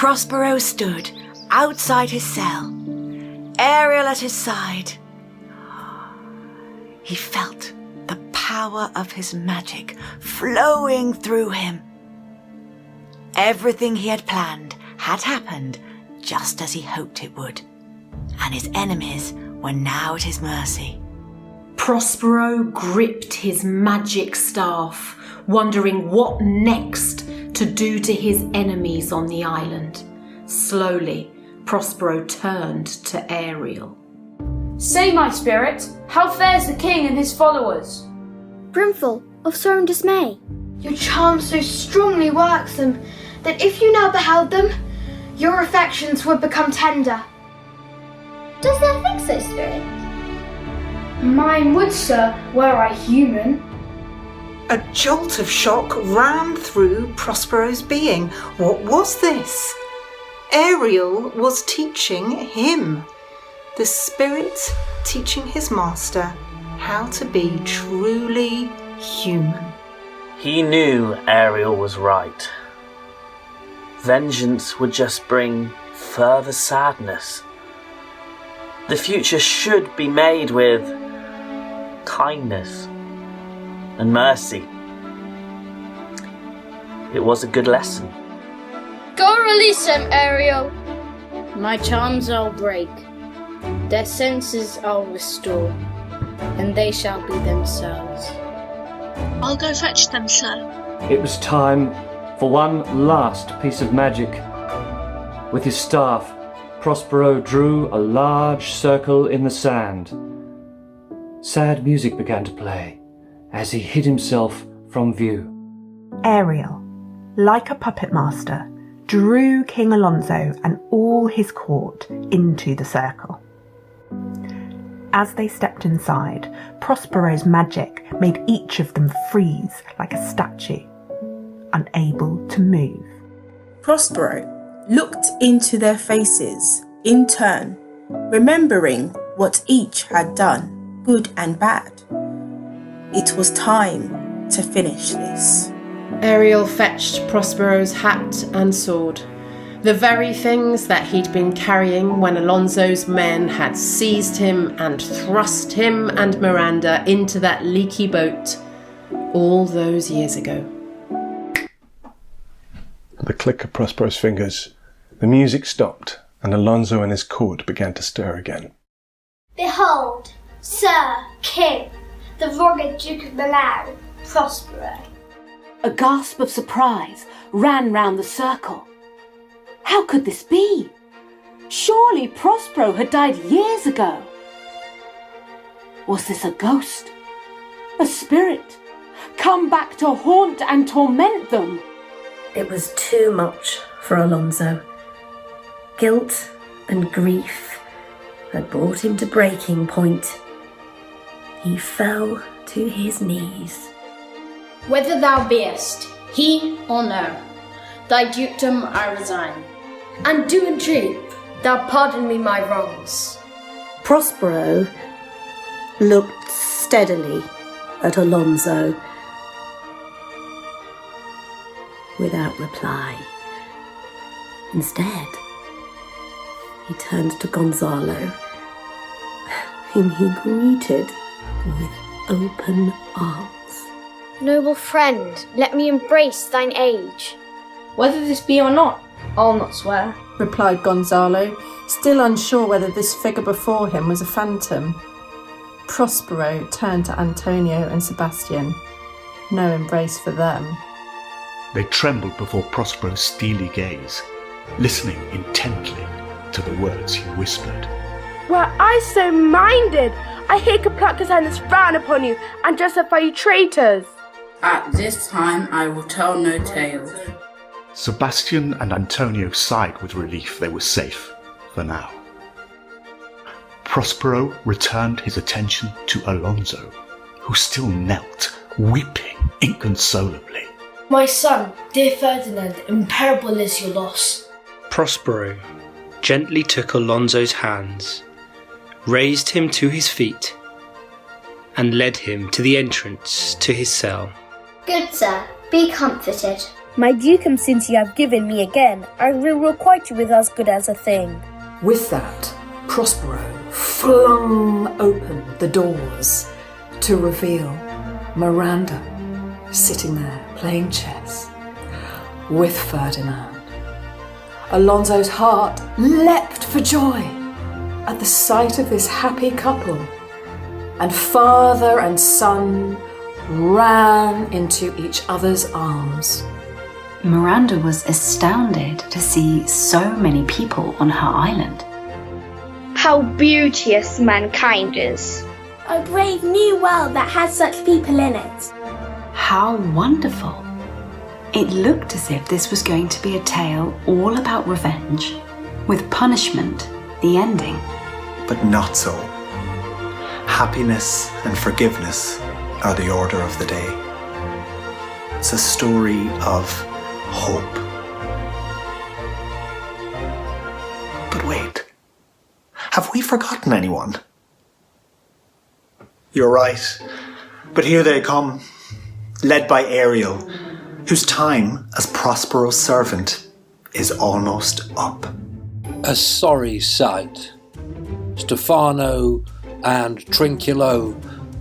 Prospero stood outside his cell, Ariel at his side. He felt the power of his magic flowing through him. Everything he had planned had happened just as he hoped it would, and his enemies were now at his mercy. Prospero gripped his magic staff, wondering what next to do to his enemies on the island. Slowly, Prospero turned to Ariel. Say, my spirit, how fares the king and his followers? Brimful of sorrow and dismay. Your charm so strongly works them that if you now beheld them, your affections would become tender. Does thou think so, spirit? Mine would, sir, were I human. A jolt of shock ran through Prospero's being. What was this? Ariel was teaching him. The spirit teaching his master how to be truly human. He knew Ariel was right. Vengeance would just bring further sadness. The future should be made with kindness and mercy. It was a good lesson. Go release them, Ariel. My charms I'll break, their senses I'll restore, and they shall be themselves. I'll go fetch them, sir. It was time for one last piece of magic. With his staff, Prospero drew a large circle in the sand. Sad music began to play as he hid himself from view. Ariel, like a puppet master, drew King Alonso and all his court into the circle. As they stepped inside, Prospero's magic made each of them freeze like a statue, unable to move. Prospero looked into their faces in turn, remembering what each had done, good and bad. It was time to finish this. Ariel fetched Prospero's hat and sword, the very things that he'd been carrying when Alonso's men had seized him and thrust him and Miranda into that leaky boat all those years ago. At the click of Prospero's fingers, the music stopped, and Alonso and his court began to stir again. Behold, Sir, King, the rugged Duke of Milan, Prospero. A gasp of surprise ran round the circle. How could this be? Surely Prospero had died years ago. Was this a ghost? A spirit? Come back to haunt and torment them? It was too much for Alonso. Guilt and grief had brought him to breaking point. He fell to his knees. Whether thou beest, he or no, thy dukedom I resign, and do entreat thou pardon me my wrongs. Prospero looked steadily at Alonso without reply. Instead, he turned to Gonzalo, whom he greeted with open arms. Noble friend, let me embrace thine age. Whether this be or not, I'll not swear, replied Gonzalo, still unsure whether this figure before him was a phantom. Prospero turned to Antonio and Sebastian. No embrace for them. They trembled before Prospero's steely gaze, listening intently to the words he whispered. Were I so minded, I here could pluck aside this frown upon you and justify you traitors. At this time I will tell no tales. Sebastian and Antonio sighed with relief they were safe for now. Prospero returned his attention to Alonso, who still knelt, weeping inconsolably. My son, dear Ferdinand, imperable is your loss. Prospero gently took Alonso's hands, raised him to his feet, and led him to the entrance to his cell. Good sir, be comforted. My dukedom, since you have given me again, I will requite you with as good as a thing. With that, Prospero flung open the doors to reveal Miranda sitting there playing chess with Ferdinand. Alonso's heart leapt for joy at the sight of this happy couple, and father and son ran into each other's arms. Miranda was astounded to see so many people on her island. How beauteous mankind is. A brave new world that has such people in it. How wonderful. It looked as if this was going to be a tale all about revenge, with punishment the ending. But not so. Happiness and forgiveness are the order of the day. It's a story of hope. But wait, have we forgotten anyone? You're right, but here they come, led by Ariel, whose time as Prospero's servant is almost up. A sorry sight. Stefano and Trinculo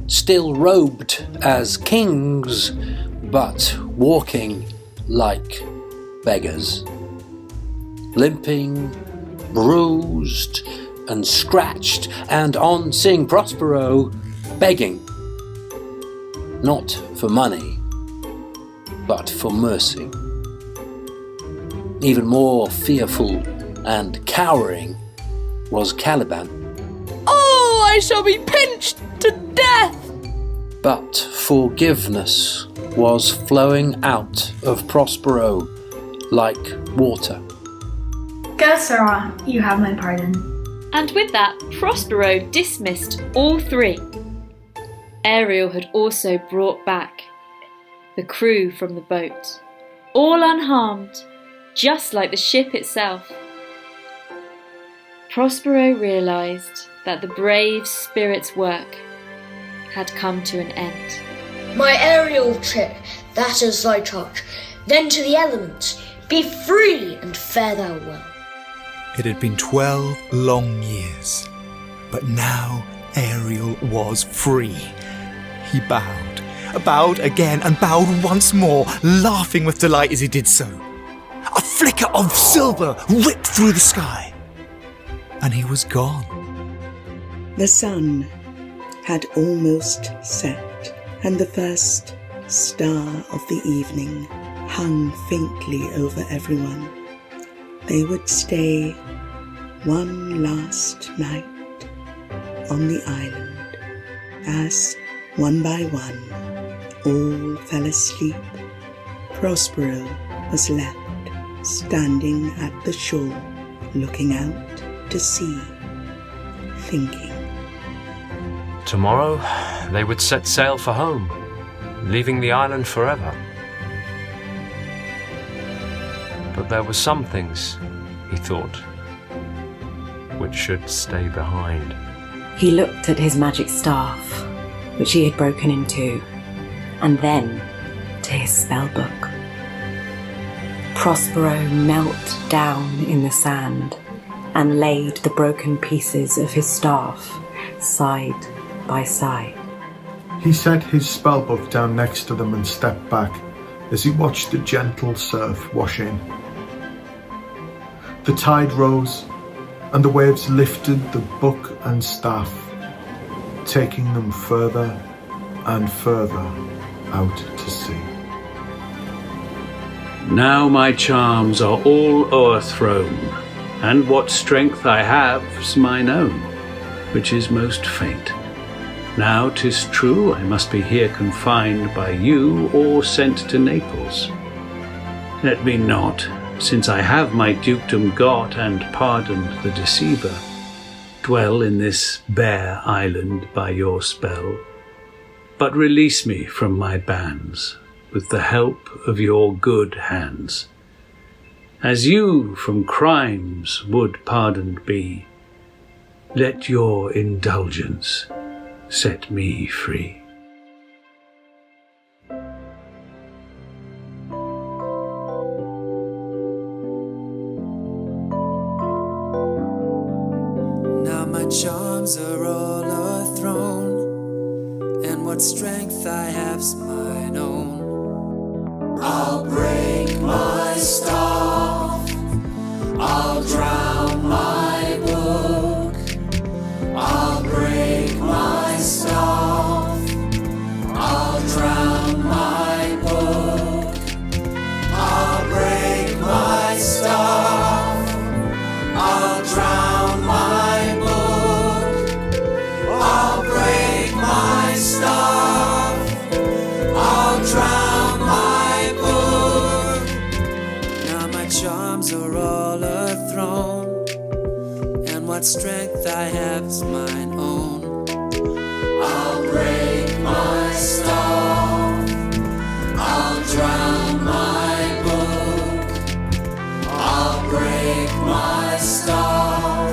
still robed as kings, but walking like beggars. Limping, bruised and scratched, and on Sing Prospero, begging. Not for money, but for mercy. Even more fearful and cowering was Caliban. Oh, I shall be pinched to death! But forgiveness was flowing out of Prospero like water. Go, Sirrah, you have my pardon. And with that, Prospero dismissed all three. Ariel had also brought back the crew from the boat, all unharmed, just like the ship itself. Prospero realised that the brave spirit's work had come to an end. My aerial trick, that is thy charge. Then to the elements, be free and fare thou well. It had been 12 long years, but now Ariel was free. He bowed again and bowed once more, laughing with delight as he did so. A flicker of silver ripped through the sky, and he was gone. The sun had almost set, and the first star of the evening hung faintly over everyone. They would stay one last night on the island as, one by one, all fell asleep. Prospero was left standing at the shore, looking out to sea, thinking. Tomorrow they would set sail for home, leaving the island forever. But there were some things, he thought, which should stay behind. He looked at his magic staff, which he had broken in two, and then to his spell book. Prospero knelt down in the sand and laid the broken pieces of his staff side by side. He set his spellbook down next to them and stepped back as he watched the gentle surf wash in. The tide rose, and the waves lifted the book and staff, taking them further and further out to sea. Now my charms are all o'erthrown, and what strength I have's mine own, which is most faint. Now 'tis true I must be here confined by you, or sent to Naples. Let me not, since I have my dukedom got and pardoned the deceiver, dwell in this bare island by your spell, but release me from my bands with the help of your good hands. As you from crimes would pardoned be, let your indulgence set me free. charms are all o'erthrown, and what strength I have's mine own. I'll break my staff, I'll drown my book, I'll break my staff, I'll drown my book, I'll break my staff, I'll drown my book, I'll break my staff, I'll drown my book. Now my charms are all o'erthrown, and what strength I have is mine own. I'll break my staff, I'll drown my book, I'll break my staff,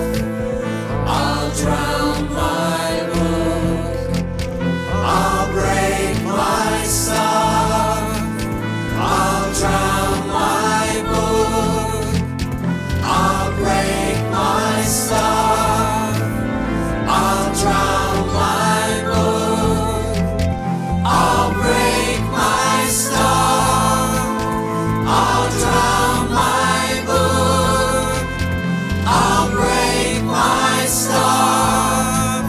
I'll drown my book, I'll break my staff, I'll drown my book, I'll break my staff, I'll drown my book, I'll break my staff, I'll drown my book, I'll break my staff,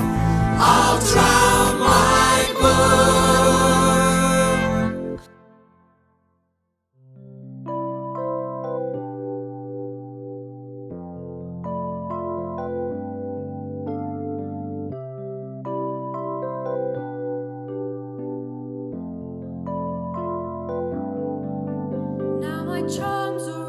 I'll drown my book. Now my charms are